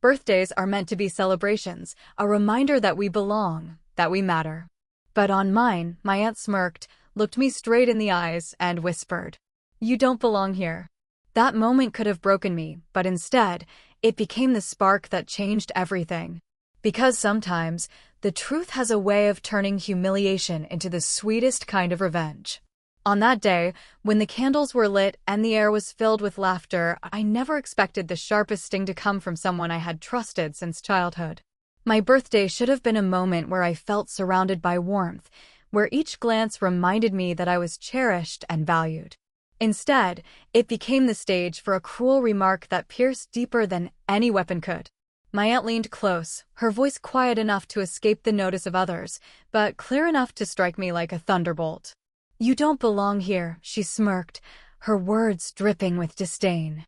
Birthdays are meant to be celebrations, a reminder that we belong, that we matter. But on mine, my aunt smirked, looked me straight in the eyes, and whispered, "You don't belong here." That moment could have broken me, but instead, it became the spark that changed everything. Because sometimes, the truth has a way of turning humiliation into the sweetest kind of revenge. On that day, when the candles were lit and the air was filled with laughter, I never expected the sharpest sting to come from someone I had trusted since childhood. My birthday should have been a moment where I felt surrounded by warmth, where each glance reminded me that I was cherished and valued. Instead, it became the stage for a cruel remark that pierced deeper than any weapon could. My aunt leaned close, her voice quiet enough to escape the notice of others, but clear enough to strike me like a thunderbolt. "You don't belong here," she smirked, her words dripping with disdain.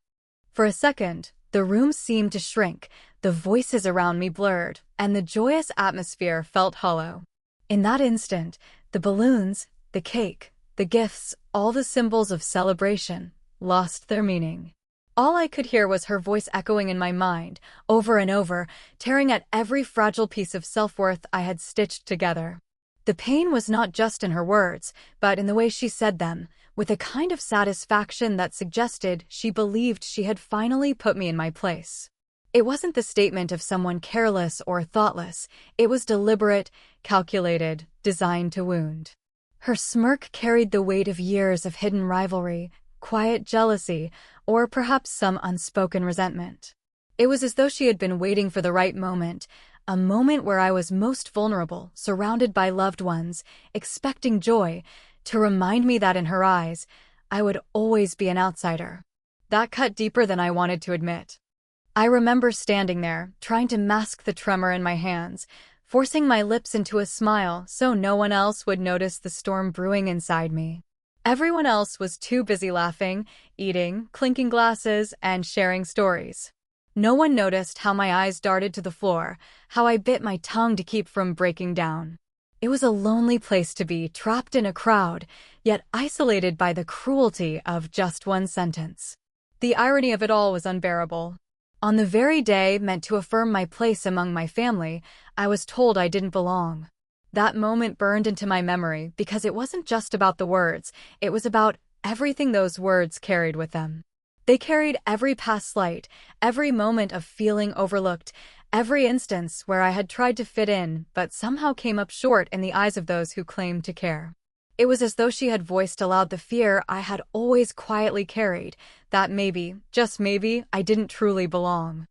For a second, the room seemed to shrink, the voices around me blurred, and the joyous atmosphere felt hollow. In that instant, the balloons, the cake, the gifts, all the symbols of celebration, lost their meaning. All I could hear was her voice echoing in my mind, over and over, tearing at every fragile piece of self-worth I had stitched together. The pain was not just in her words, but in the way she said them, with a kind of satisfaction that suggested she believed she had finally put me in my place. It wasn't the statement of someone careless or thoughtless. It was deliberate, calculated, designed to wound. Her smirk carried the weight of years of hidden rivalry, quiet jealousy, or perhaps some unspoken resentment. It was as though she had been waiting for the right moment, a moment where I was most vulnerable, surrounded by loved ones, expecting joy, to remind me that in her eyes, I would always be an outsider. That cut deeper than I wanted to admit. I remember standing there, trying to mask the tremor in my hands, forcing my lips into a smile so no one else would notice the storm brewing inside me. Everyone else was too busy laughing, eating, clinking glasses, and sharing stories. No one noticed how my eyes darted to the floor, how I bit my tongue to keep from breaking down. It was a lonely place to be, trapped in a crowd, yet isolated by the cruelty of just one sentence. The irony of it all was unbearable. On the very day meant to affirm my place among my family, I was told I didn't belong. That moment burned into my memory because it wasn't just about the words, it was about everything those words carried with them. They carried every past slight, every moment of feeling overlooked, every instance where I had tried to fit in but somehow came up short in the eyes of those who claimed to care. It was as though she had voiced aloud the fear I had always quietly carried, that maybe, just maybe, I didn't truly belong.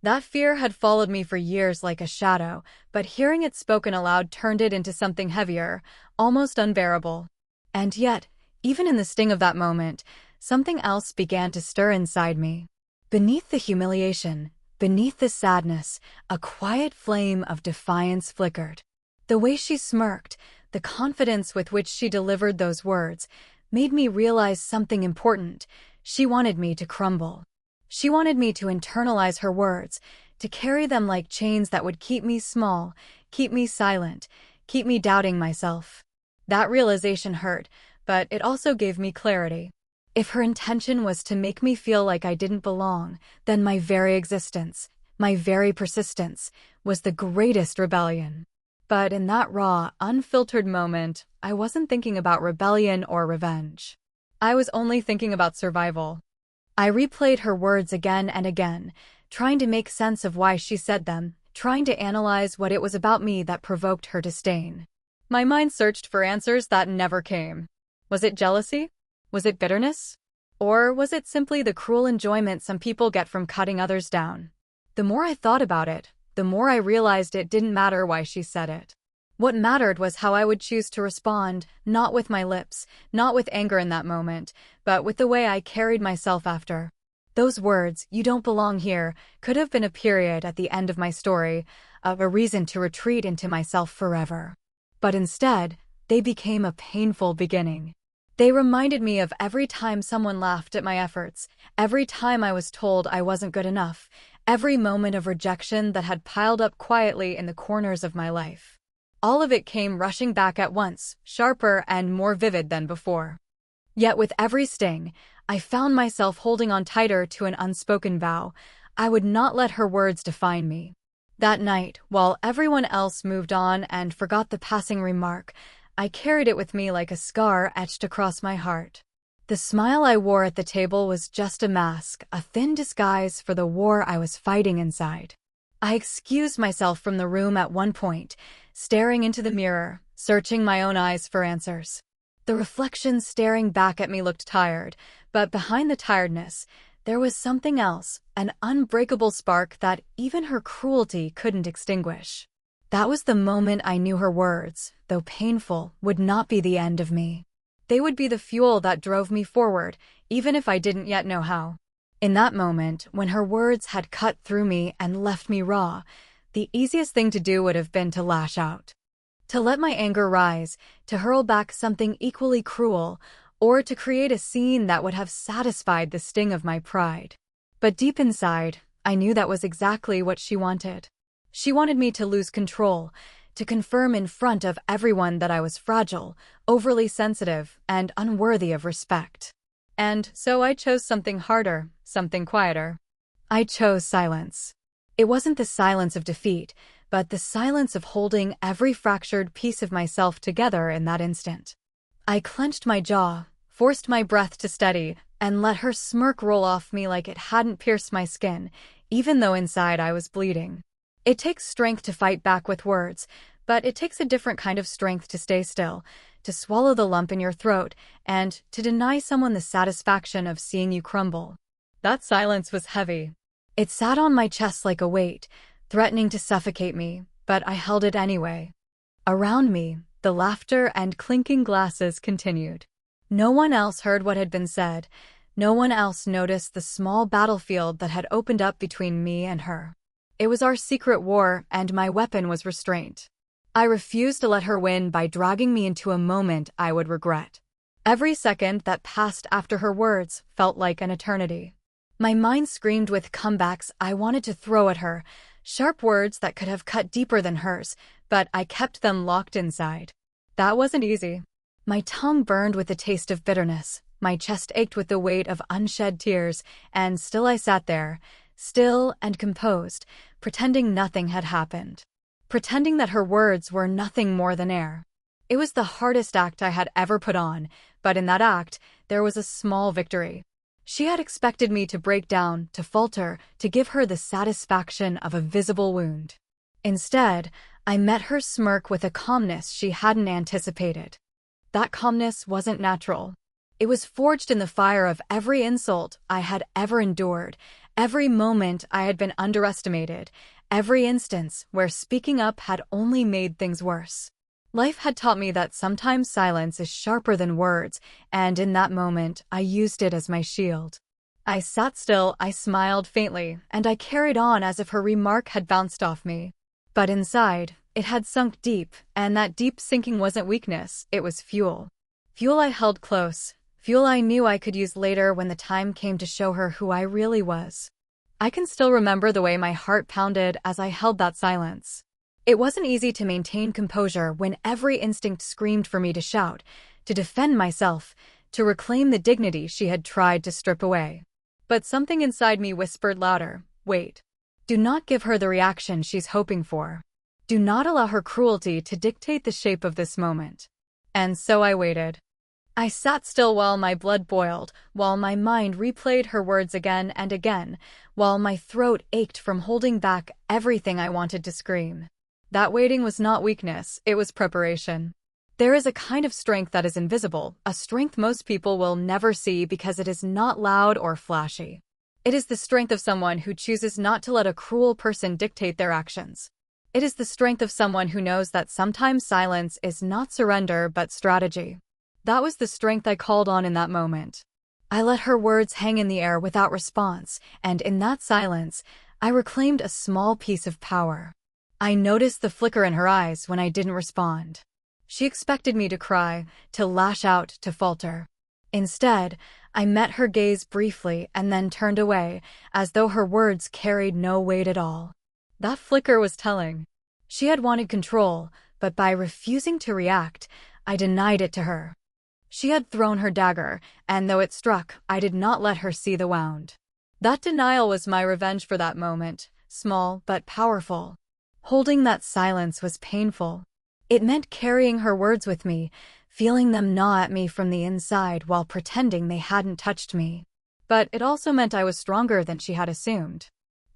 That fear had followed me for years like a shadow, but hearing it spoken aloud turned it into something heavier, almost unbearable. And yet, even in the sting of that moment, something else began to stir inside me. Beneath the humiliation, beneath the sadness, a quiet flame of defiance flickered. The way she smirked, the confidence with which she delivered those words, made me realize something important. She wanted me to crumble. She wanted me to internalize her words, to carry them like chains that would keep me small, keep me silent, keep me doubting myself. That realization hurt, but it also gave me clarity. If her intention was to make me feel like I didn't belong, then my very existence, my very persistence, was the greatest rebellion. But in that raw, unfiltered moment, I wasn't thinking about rebellion or revenge. I was only thinking about survival. I replayed her words again and again, trying to make sense of why she said them, trying to analyze what it was about me that provoked her disdain. My mind searched for answers that never came. Was it jealousy? Was it bitterness? Or was it simply the cruel enjoyment some people get from cutting others down? The more I thought about it, the more I realized it didn't matter why she said it. What mattered was how I would choose to respond, not with my lips, not with anger in that moment, but with the way I carried myself after. Those words, "You don't belong here," could have been a period at the end of my story, of a reason to retreat into myself forever. But instead, they became a painful beginning. They reminded me of every time someone laughed at my efforts, every time I was told I wasn't good enough, every moment of rejection that had piled up quietly in the corners of my life. All of it came rushing back at once, sharper and more vivid than before. Yet with every sting, I found myself holding on tighter to an unspoken vow, I would not let her words define me. That night, while everyone else moved on and forgot the passing remark, I carried it with me like a scar etched across my heart. The smile I wore at the table was just a mask, a thin disguise for the war I was fighting inside. I excused myself from the room at one point, staring into the mirror, searching my own eyes for answers. The reflection staring back at me looked tired, but behind the tiredness, there was something else, an unbreakable spark that even her cruelty couldn't extinguish. That was the moment I knew her words, though painful, would not be the end of me. They would be the fuel that drove me forward, even if I didn't yet know how. In that moment, when her words had cut through me and left me raw, the easiest thing to do would have been to lash out. To let my anger rise, to hurl back something equally cruel, or to create a scene that would have satisfied the sting of my pride. But deep inside, I knew that was exactly what she wanted. She wanted me to lose control, to confirm in front of everyone that I was fragile, overly sensitive, and unworthy of respect. And so I chose something harder, something quieter. I chose silence. It wasn't the silence of defeat, but the silence of holding every fractured piece of myself together in that instant. I clenched my jaw, forced my breath to steady, and let her smirk roll off me like it hadn't pierced my skin, even though inside I was bleeding. It takes strength to fight back with words, but it takes a different kind of strength to stay still, to swallow the lump in your throat, and to deny someone the satisfaction of seeing you crumble. That silence was heavy. It sat on my chest like a weight, threatening to suffocate me, but I held it anyway. Around me, the laughter and clinking glasses continued. No one else heard what had been said. No one else noticed the small battlefield that had opened up between me and her. It was our secret war, and my weapon was restraint. I refused to let her win by dragging me into a moment I would regret. Every second that passed after her words felt like an eternity. My mind screamed with comebacks I wanted to throw at her, sharp words that could have cut deeper than hers, but I kept them locked inside. That wasn't easy. My tongue burned with the taste of bitterness, my chest ached with the weight of unshed tears, and still I sat there, still and composed, pretending nothing had happened. Pretending that her words were nothing more than air. It was the hardest act I had ever put on, but in that act, there was a small victory. She had expected me to break down, to falter, to give her the satisfaction of a visible wound. Instead, I met her smirk with a calmness she hadn't anticipated. That calmness wasn't natural. It was forged in the fire of every insult I had ever endured, every moment I had been underestimated, every instance where speaking up had only made things worse. Life had taught me that sometimes silence is sharper than words, and in that moment, I used it as my shield. I sat still, I smiled faintly, and I carried on as if her remark had bounced off me. But inside, it had sunk deep, and that deep sinking wasn't weakness, it was fuel. Fuel I held close, fuel I knew I could use later when the time came to show her who I really was. I can still remember the way my heart pounded as I held that silence. It wasn't easy to maintain composure when every instinct screamed for me to shout, to defend myself, to reclaim the dignity she had tried to strip away. But something inside me whispered louder, wait. Do not give her the reaction she's hoping for. Do not allow her cruelty to dictate the shape of this moment. And so I waited. I sat still while my blood boiled, while my mind replayed her words again and again, while my throat ached from holding back everything I wanted to scream. That waiting was not weakness, it was preparation. There is a kind of strength that is invisible, a strength most people will never see because it is not loud or flashy. It is the strength of someone who chooses not to let a cruel person dictate their actions. It is the strength of someone who knows that sometimes silence is not surrender but strategy. That was the strength I called on in that moment. I let her words hang in the air without response, and in that silence, I reclaimed a small piece of power. I noticed the flicker in her eyes when I didn't respond. She expected me to cry, to lash out, to falter. Instead, I met her gaze briefly and then turned away, as though her words carried no weight at all. That flicker was telling. She had wanted control, but by refusing to react, I denied it to her. She had thrown her dagger, and though it struck, I did not let her see the wound. That denial was my revenge for that moment, small but powerful. Holding that silence was painful. It meant carrying her words with me, feeling them gnaw at me from the inside while pretending they hadn't touched me. But it also meant I was stronger than she had assumed.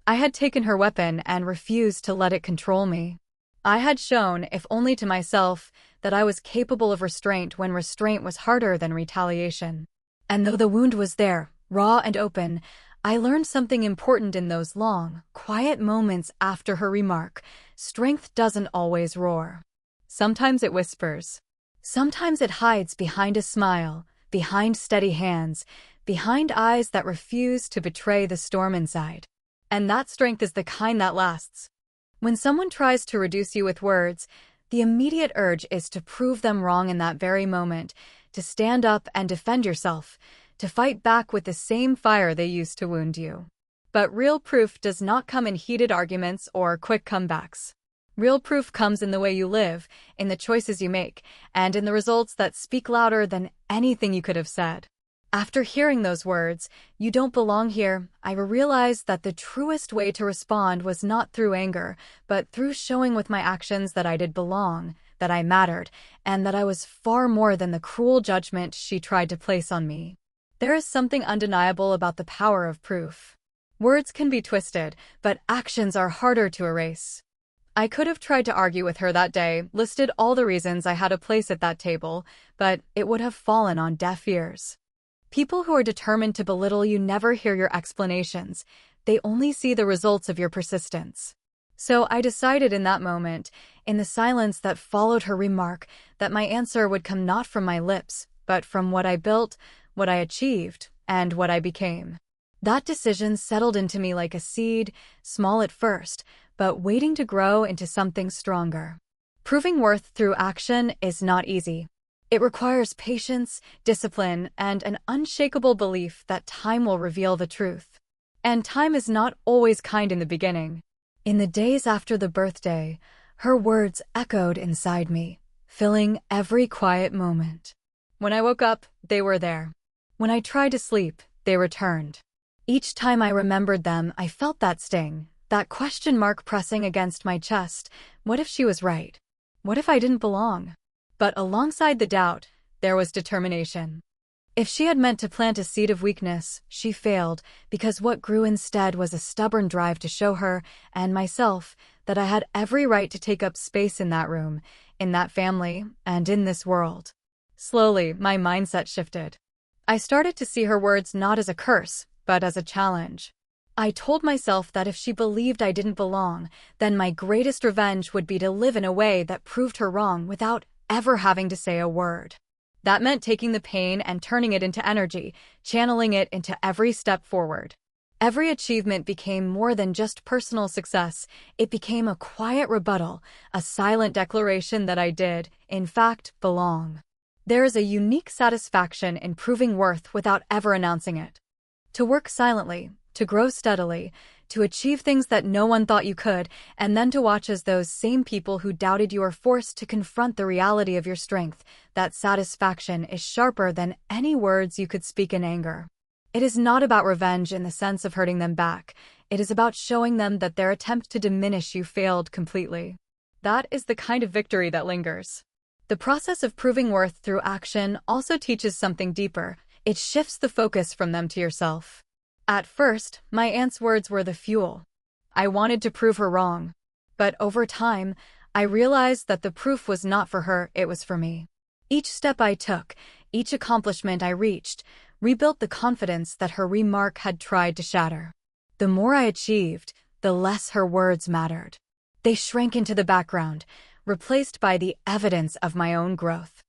I had taken her weapon and refused to let it control me. I had shown, if only to myself, that I was capable of restraint when restraint was harder than retaliation. And though the wound was there, raw and open, I learned something important in those long, quiet moments after her remark. Strength doesn't always roar. Sometimes it whispers. Sometimes it hides behind a smile, behind steady hands, behind eyes that refuse to betray the storm inside. And that strength is the kind that lasts. When someone tries to reduce you with words, the immediate urge is to prove them wrong in that very moment, to stand up and defend yourself, to fight back with the same fire they used to wound you. But real proof does not come in heated arguments or quick comebacks. Real proof comes in the way you live, in the choices you make, and in the results that speak louder than anything you could have said. After hearing those words, "You don't belong here," I realized that the truest way to respond was not through anger, but through showing with my actions that I did belong, that I mattered, and that I was far more than the cruel judgment she tried to place on me. There is something undeniable about the power of proof. Words can be twisted, but actions are harder to erase. I could have tried to argue with her that day, listed all the reasons I had a place at that table, but it would have fallen on deaf ears. People who are determined to belittle you never hear your explanations. They only see the results of your persistence. So I decided in that moment, in the silence that followed her remark, that my answer would come not from my lips, but from what I built, what I achieved, and what I became. That decision settled into me like a seed, small at first, but waiting to grow into something stronger. Proving worth through action is not easy. It requires patience, discipline, and an unshakable belief that time will reveal the truth. And time is not always kind in the beginning. In the days after the birthday, her words echoed inside me, filling every quiet moment. When I woke up, they were there. When I tried to sleep, they returned. Each time I remembered them, I felt that sting, that question mark pressing against my chest. What if she was right? What if I didn't belong? But alongside the doubt, there was determination. If she had meant to plant a seed of weakness, she failed, because what grew instead was a stubborn drive to show her, and myself, that I had every right to take up space in that room, in that family, and in this world. Slowly, my mindset shifted. I started to see her words not as a curse, but as a challenge. I told myself that if she believed I didn't belong, then my greatest revenge would be to live in a way that proved her wrong without ever having to say a word. That meant taking the pain and turning it into energy, channeling it into every step forward. Every achievement became more than just personal success. It became a quiet rebuttal, a silent declaration that I did, in fact, belong. There is a unique satisfaction in proving worth without ever announcing it. To work silently, to grow steadily, to achieve things that no one thought you could, and then to watch as those same people who doubted you are forced to confront the reality of your strength. That satisfaction is sharper than any words you could speak in anger. It is not about revenge in the sense of hurting them back. It is about showing them that their attempt to diminish you failed completely. That is the kind of victory that lingers. The process of proving worth through action also teaches something deeper. It shifts the focus from them to yourself. At first, my aunt's words were the fuel. I wanted to prove her wrong. But over time, I realized that the proof was not for her, it was for me. Each step I took, each accomplishment I reached, rebuilt the confidence that her remark had tried to shatter. The more I achieved, the less her words mattered. They shrank into the background, replaced by the evidence of my own growth.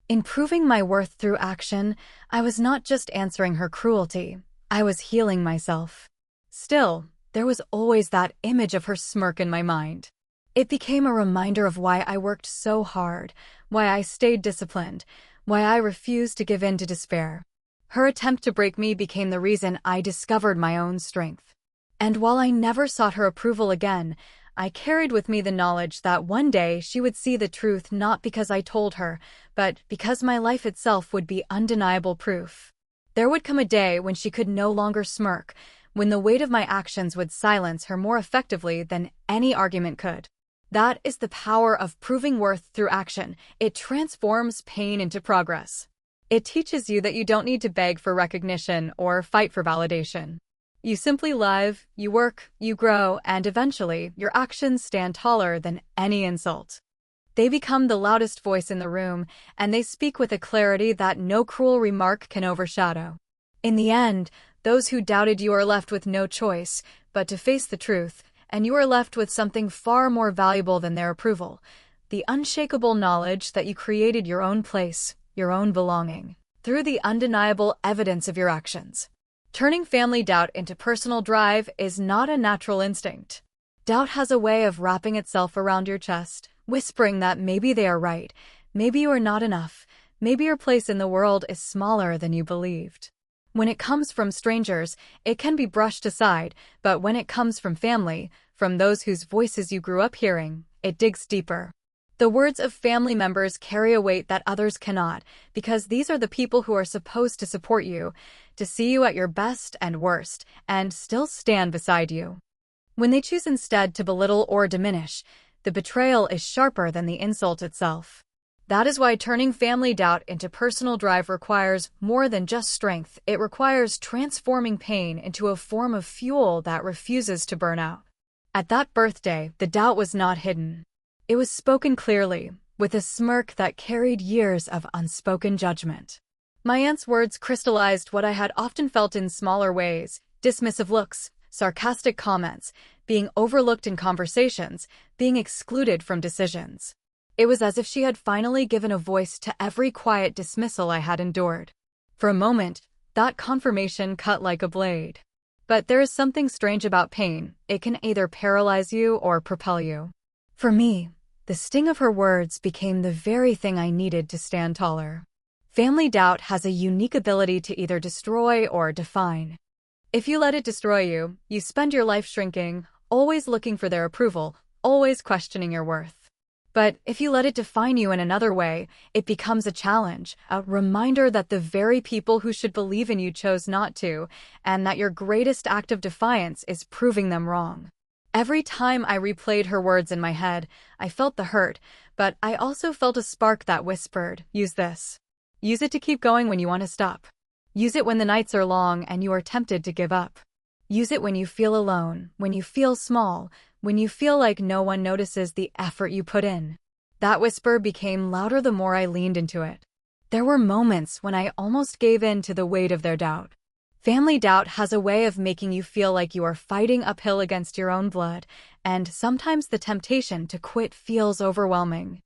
In proving my worth through action, I was not just answering her cruelty. I was healing myself. Still, there was always that image of her smirk in my mind. It became a reminder of why I worked so hard, why I stayed disciplined, why I refused to give in to despair. Her attempt to break me became the reason I discovered my own strength. And while I never sought her approval again, I carried with me the knowledge that one day she would see the truth, not because I told her, but because my life itself would be undeniable proof. There would come a day when she could no longer smirk, when the weight of my actions would silence her more effectively than any argument could. That is the power of proving worth through action. It transforms pain into progress. It teaches you that you don't need to beg for recognition or fight for validation. You simply live, you work, you grow, and eventually, your actions stand taller than any insult. They become the loudest voice in the room, and they speak with a clarity that no cruel remark can overshadow. In the end, those who doubted you are left with no choice but to face the truth, and you are left with something far more valuable than their approval, the unshakable knowledge that you created your own place, your own belonging, through the undeniable evidence of your actions. Turning family doubt into personal drive is not a natural instinct. Doubt has a way of wrapping itself around your chest, whispering that maybe they are right, maybe you are not enough, maybe your place in the world is smaller than you believed. When it comes from strangers, it can be brushed aside, but when it comes from family, from those whose voices you grew up hearing, it digs deeper. The words of family members carry a weight that others cannot, because these are the people who are supposed to support you, to see you at your best and worst, and still stand beside you. When they choose instead to belittle or diminish, the betrayal is sharper than the insult itself. That is why turning family doubt into personal drive requires more than just strength. It requires transforming pain into a form of fuel that refuses to burn out. At that birthday, the doubt was not hidden. It was spoken clearly, with a smirk that carried years of unspoken judgment. My aunt's words crystallized what I had often felt in smaller ways: dismissive looks, sarcastic comments, being overlooked in conversations, being excluded from decisions. It was as if she had finally given a voice to every quiet dismissal I had endured. For a moment, that confirmation cut like a blade. But there is something strange about pain. It can either paralyze you or propel you. For me, the sting of her words became the very thing I needed to stand taller. Family doubt has a unique ability to either destroy or define. If you let it destroy you, you spend your life shrinking, always looking for their approval, always questioning your worth. But if you let it define you in another way, it becomes a challenge, a reminder that the very people who should believe in you chose not to, and that your greatest act of defiance is proving them wrong. Every time I replayed her words in my head, I felt the hurt, but I also felt a spark that whispered, "Use this. Use it to keep going when you want to stop. Use it when the nights are long and you are tempted to give up. Use it when you feel alone, when you feel small, when you feel like no one notices the effort you put in." That whisper became louder the more I leaned into it. There were moments when I almost gave in to the weight of their doubt. Family doubt has a way of making you feel like you are fighting uphill against your own blood, and sometimes the temptation to quit feels overwhelming.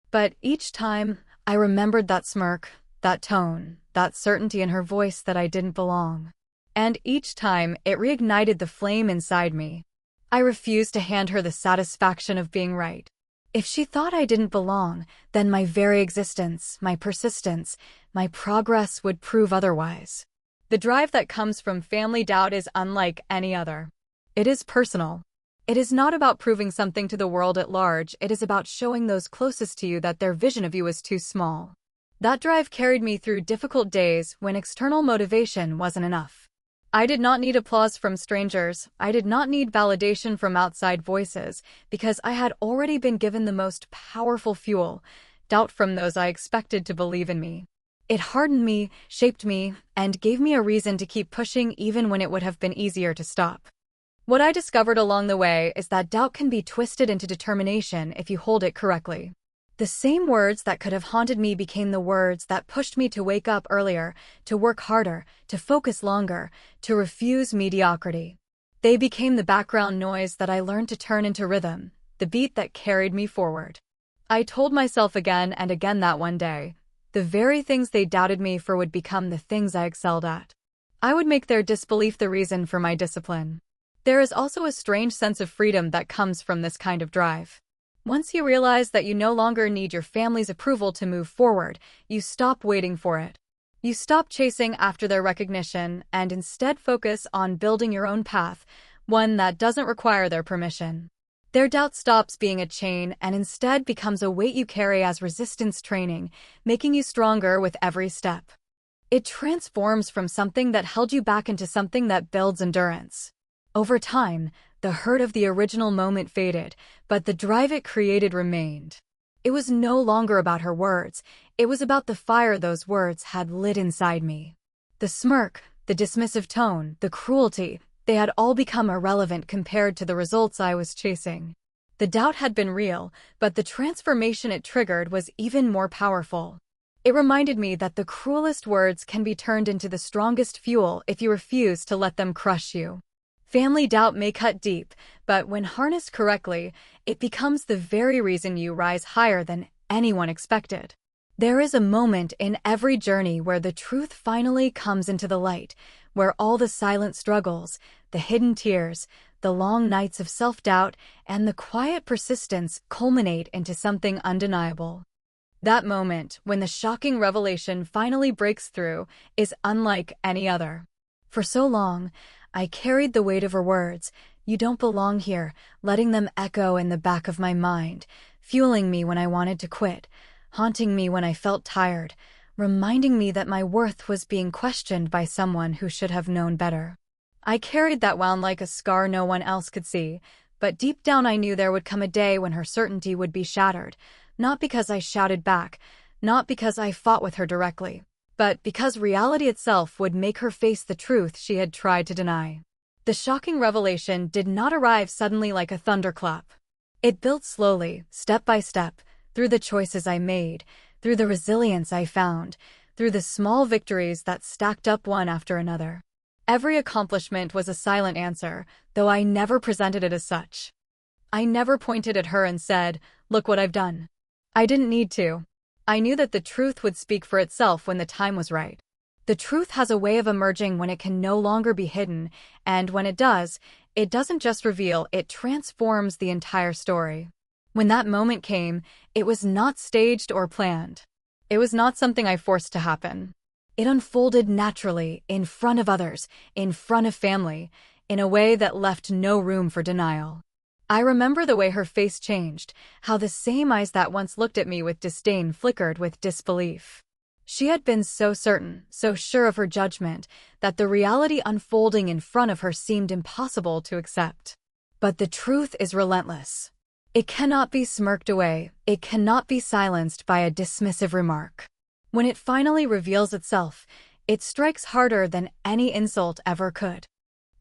But each time, I remembered that smirk, that tone, that certainty in her voice that I didn't belong. And each time, it reignited the flame inside me. I refused to hand her the satisfaction of being right. If she thought I didn't belong, then my very existence, my persistence, my progress would prove otherwise. The drive that comes from family doubt is unlike any other. It is personal. It is not about proving something to the world at large. It is about showing those closest to you that their vision of you is too small. That drive carried me through difficult days when external motivation wasn't enough. I did not need applause from strangers. I did not need validation from outside voices, because I had already been given the most powerful fuel, doubt from those I expected to believe in me. It hardened me, shaped me, and gave me a reason to keep pushing even when it would have been easier to stop. What I discovered along the way is that doubt can be twisted into determination if you hold it correctly. The same words that could have haunted me became the words that pushed me to wake up earlier, to work harder, to focus longer, to refuse mediocrity. They became the background noise that I learned to turn into rhythm, the beat that carried me forward. I told myself again and again that one day, the very things they doubted me for would become the things I excelled at. I would make their disbelief the reason for my discipline. There is also a strange sense of freedom that comes from this kind of drive. Once you realize that you no longer need your family's approval to move forward, you stop waiting for it. You stop chasing after their recognition and instead focus on building your own path, one that doesn't require their permission. Their doubt stops being a chain and instead becomes a weight you carry as resistance training, making you stronger with every step. It transforms from something that held you back into something that builds endurance. Over time, the hurt of the original moment faded, but the drive it created remained. It was no longer about her words, it was about the fire those words had lit inside me. The smirk, the dismissive tone, the cruelty, they had all become irrelevant compared to the results I was chasing. The doubt had been real, but the transformation it triggered was even more powerful. It reminded me that the cruelest words can be turned into the strongest fuel if you refuse to let them crush you. Family doubt may cut deep, but when harnessed correctly, it becomes the very reason you rise higher than anyone expected. There is a moment in every journey where the truth finally comes into the light, where all the silent struggles, the hidden tears, the long nights of self-doubt, and the quiet persistence culminate into something undeniable. That moment, when the shocking revelation finally breaks through, is unlike any other. For so long, I carried the weight of her words, "You don't belong here," letting them echo in the back of my mind, fueling me when I wanted to quit, haunting me when I felt tired, reminding me that my worth was being questioned by someone who should have known better. I carried that wound like a scar no one else could see, but deep down I knew there would come a day when her certainty would be shattered, not because I shouted back, not because I fought with her directly, but because reality itself would make her face the truth she had tried to deny. The shocking revelation did not arrive suddenly like a thunderclap. It built slowly, step by step, through the choices I made, through the resilience I found, through the small victories that stacked up one after another. Every accomplishment was a silent answer, though I never presented it as such. I never pointed at her and said, "Look what I've done." I didn't need to. I knew that the truth would speak for itself when the time was right. The truth has a way of emerging when it can no longer be hidden, and when it does, it doesn't just reveal, it transforms the entire story. When that moment came, it was not staged or planned. It was not something I forced to happen. It unfolded naturally, in front of others, in front of family, in a way that left no room for denial. I remember the way her face changed, how the same eyes that once looked at me with disdain flickered with disbelief. She had been so certain, so sure of her judgment, that the reality unfolding in front of her seemed impossible to accept. But the truth is relentless. It cannot be smirked away, it cannot be silenced by a dismissive remark. When it finally reveals itself, it strikes harder than any insult ever could.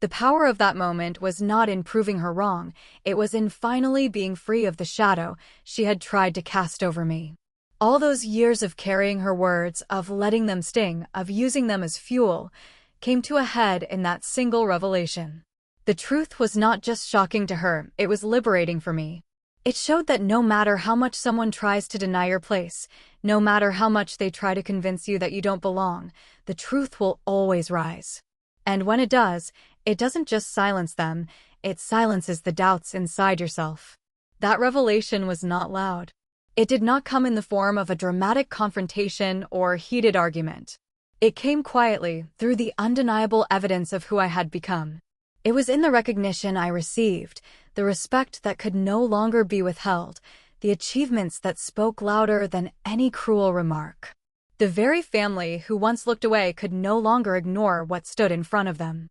The power of that moment was not in proving her wrong, it was in finally being free of the shadow she had tried to cast over me. All those years of carrying her words, of letting them sting, of using them as fuel, came to a head in that single revelation. The truth was not just shocking to her, it was liberating for me. It showed that no matter how much someone tries to deny your place, no matter how much they try to convince you that you don't belong, the truth will always rise. And when it does, it doesn't just silence them, it silences the doubts inside yourself. That revelation was not loud. It did not come in the form of a dramatic confrontation or heated argument. It came quietly, through the undeniable evidence of who I had become. It was in the recognition I received, the respect that could no longer be withheld, the achievements that spoke louder than any cruel remark. The very family who once looked away could no longer ignore what stood in front of them.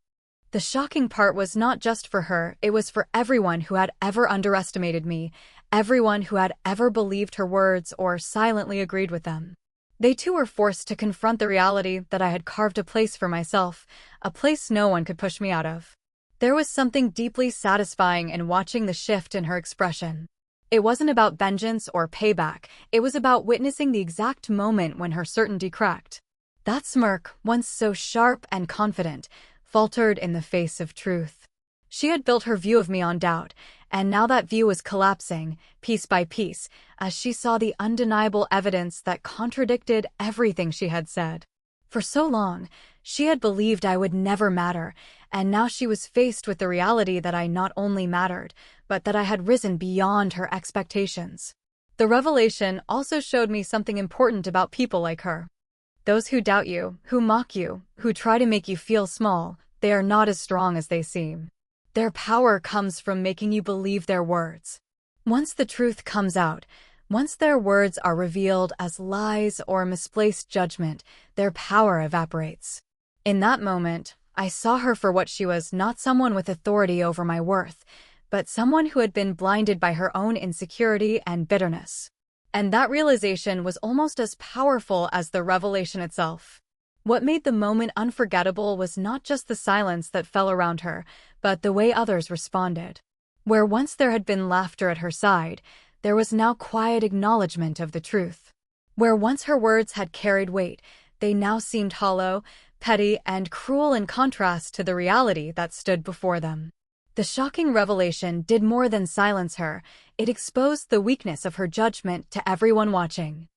The shocking part was not just for her, it was for everyone who had ever underestimated me, everyone who had ever believed her words or silently agreed with them. They too were forced to confront the reality that I had carved a place for myself, a place no one could push me out of. There was something deeply satisfying in watching the shift in her expression. It wasn't about vengeance or payback, it was about witnessing the exact moment when her certainty cracked. That smirk, once so sharp and confident, faltered in the face of truth. She had built her view of me on doubt, and now that view was collapsing, piece by piece, as she saw the undeniable evidence that contradicted everything she had said. For so long, she had believed I would never matter, and now she was faced with the reality that I not only mattered, but that I had risen beyond her expectations. The revelation also showed me something important about people like her. Those who doubt you, who mock you, who try to make you feel small, they are not as strong as they seem. Their power comes from making you believe their words. Once the truth comes out, Once their words are revealed as lies or misplaced judgment, their power evaporates. In that moment, I saw her for what she was, not someone with authority over my worth, but someone who had been blinded by her own insecurity and bitterness. And that realization was almost as powerful as the revelation itself. What made the moment unforgettable was not just the silence that fell around her, but the way others responded. Where once there had been laughter at her side, there was now quiet acknowledgement of the truth. Where once her words had carried weight, they now seemed hollow, petty, and cruel in contrast to the reality that stood before them. The shocking revelation did more than silence her. It exposed the weakness of her judgment to everyone watching.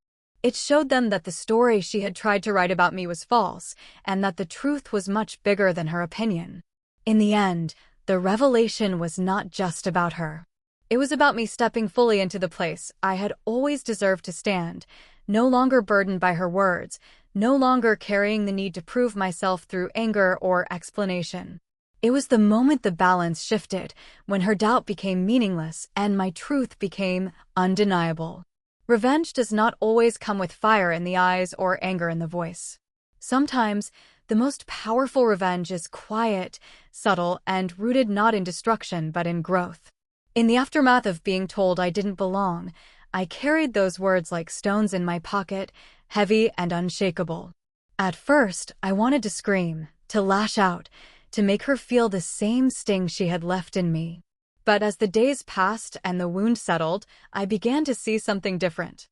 It showed them that the story she had tried to write about me was false, and that the truth was much bigger than her opinion. In the end, the revelation was not just about her. It was about me stepping fully into the place I had always deserved to stand, no longer burdened by her words, no longer carrying the need to prove myself through anger or explanation. It was the moment the balance shifted, when her doubt became meaningless and my truth became undeniable. Revenge does not always come with fire in the eyes or anger in the voice. Sometimes, the most powerful revenge is quiet, subtle, and rooted not in destruction but in growth. In the aftermath of being told I didn't belong, I carried those words like stones in my pocket, heavy and unshakable. At first, I wanted to scream, to lash out, to make her feel the same sting she had left in me. But as the days passed and the wound settled, I began to see something different.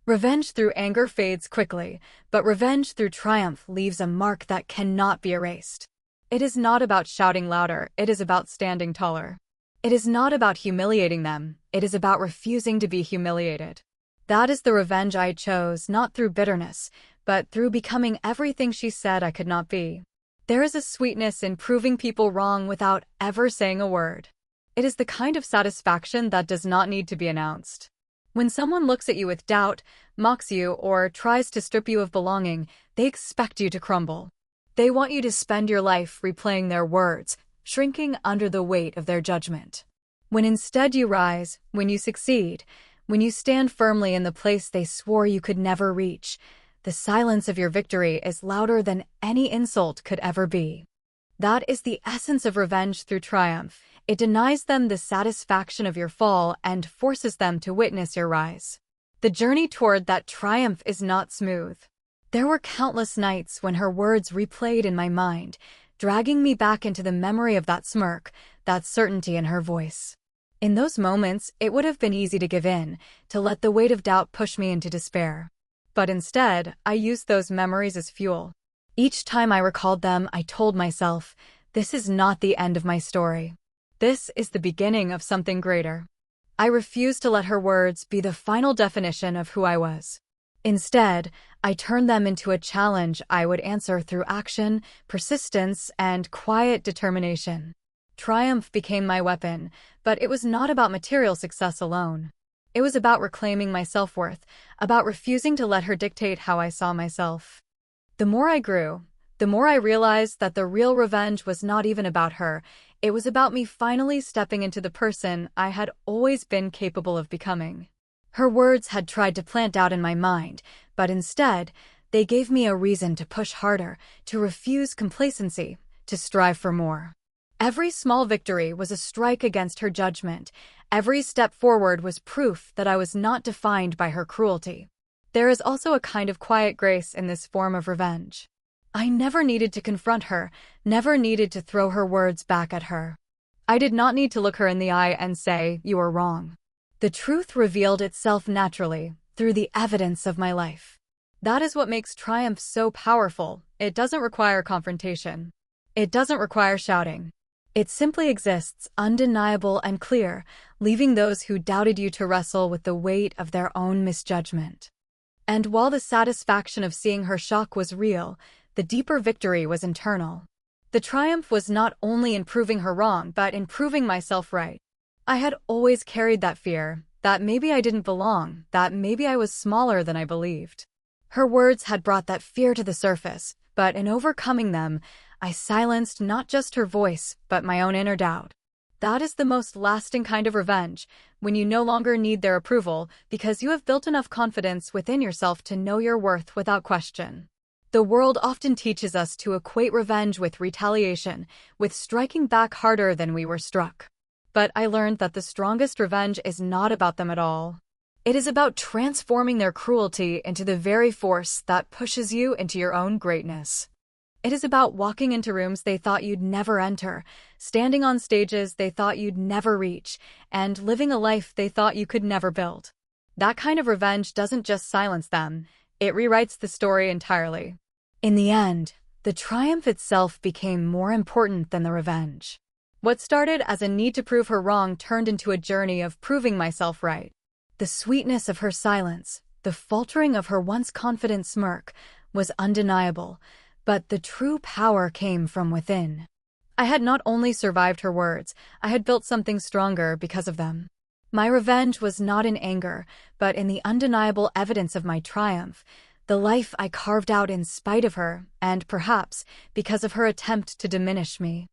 Revenge through anger fades quickly, but revenge through triumph leaves a mark that cannot be erased. It is not about shouting louder, it is about standing taller. It is not about humiliating them, it is about refusing to be humiliated. That is the revenge I chose, not through bitterness, but through becoming everything she said I could not be. There is a sweetness in proving people wrong without ever saying a word. It is the kind of satisfaction that does not need to be announced. When someone looks at you with doubt, mocks you, or tries to strip you of belonging, they expect you to crumble. They want you to spend your life replaying their words, shrinking under the weight of their judgment. When instead you rise, when you succeed, when you stand firmly in the place they swore you could never reach, the silence of your victory is louder than any insult could ever be. That is the essence of revenge through triumph. It denies them the satisfaction of your fall and forces them to witness your rise. The journey toward that triumph is not smooth. There were countless nights when her words replayed in my mind, dragging me back into the memory of that smirk, that certainty in her voice. In those moments, it would have been easy to give in, to let the weight of doubt push me into despair. But instead, I used those memories as fuel. Each time I recalled them, I told myself, this is not the end of my story. This is the beginning of something greater. I refused to let her words be the final definition of who I was. Instead, I turned them into a challenge I would answer through action, persistence, and quiet determination. Triumph became my weapon, but it was not about material success alone. It was about reclaiming my self-worth, about refusing to let her dictate how I saw myself. The more I grew, the more I realized that the real revenge was not even about her. It was about me finally stepping into the person I had always been capable of becoming. Her words had tried to plant doubt in my mind, but instead, they gave me a reason to push harder, to refuse complacency, to strive for more. Every small victory was a strike against her judgment. Every step forward was proof that I was not defined by her cruelty. There is also a kind of quiet grace in this form of revenge. I never needed to confront her, never needed to throw her words back at her. I did not need to look her in the eye and say, "You are wrong." The truth revealed itself naturally, through the evidence of my life. That is what makes triumph so powerful. It doesn't require confrontation. It doesn't require shouting. It simply exists, undeniable and clear, leaving those who doubted you to wrestle with the weight of their own misjudgment. And while the satisfaction of seeing her shock was real, the deeper victory was internal. The triumph was not only in proving her wrong, but in proving myself right. I had always carried that fear, that maybe I didn't belong, that maybe I was smaller than I believed. Her words had brought that fear to the surface, but in overcoming them, I silenced not just her voice, but my own inner doubt. That is the most lasting kind of revenge, when you no longer need their approval because you have built enough confidence within yourself to know your worth without question. The world often teaches us to equate revenge with retaliation, with striking back harder than we were struck. But I learned that the strongest revenge is not about them at all. It is about transforming their cruelty into the very force that pushes you into your own greatness. It is about walking into rooms they thought you'd never enter, standing on stages they thought you'd never reach, and living a life they thought you could never build. That kind of revenge doesn't just silence them, it rewrites the story entirely. In the end, the triumph itself became more important than the revenge. What started as a need to prove her wrong turned into a journey of proving myself right. The sweetness of her silence, the faltering of her once confident smirk, was undeniable, but the true power came from within. I had not only survived her words, I had built something stronger because of them. My revenge was not in anger, but in the undeniable evidence of my triumph, the life I carved out in spite of her, and perhaps because of her attempt to diminish me.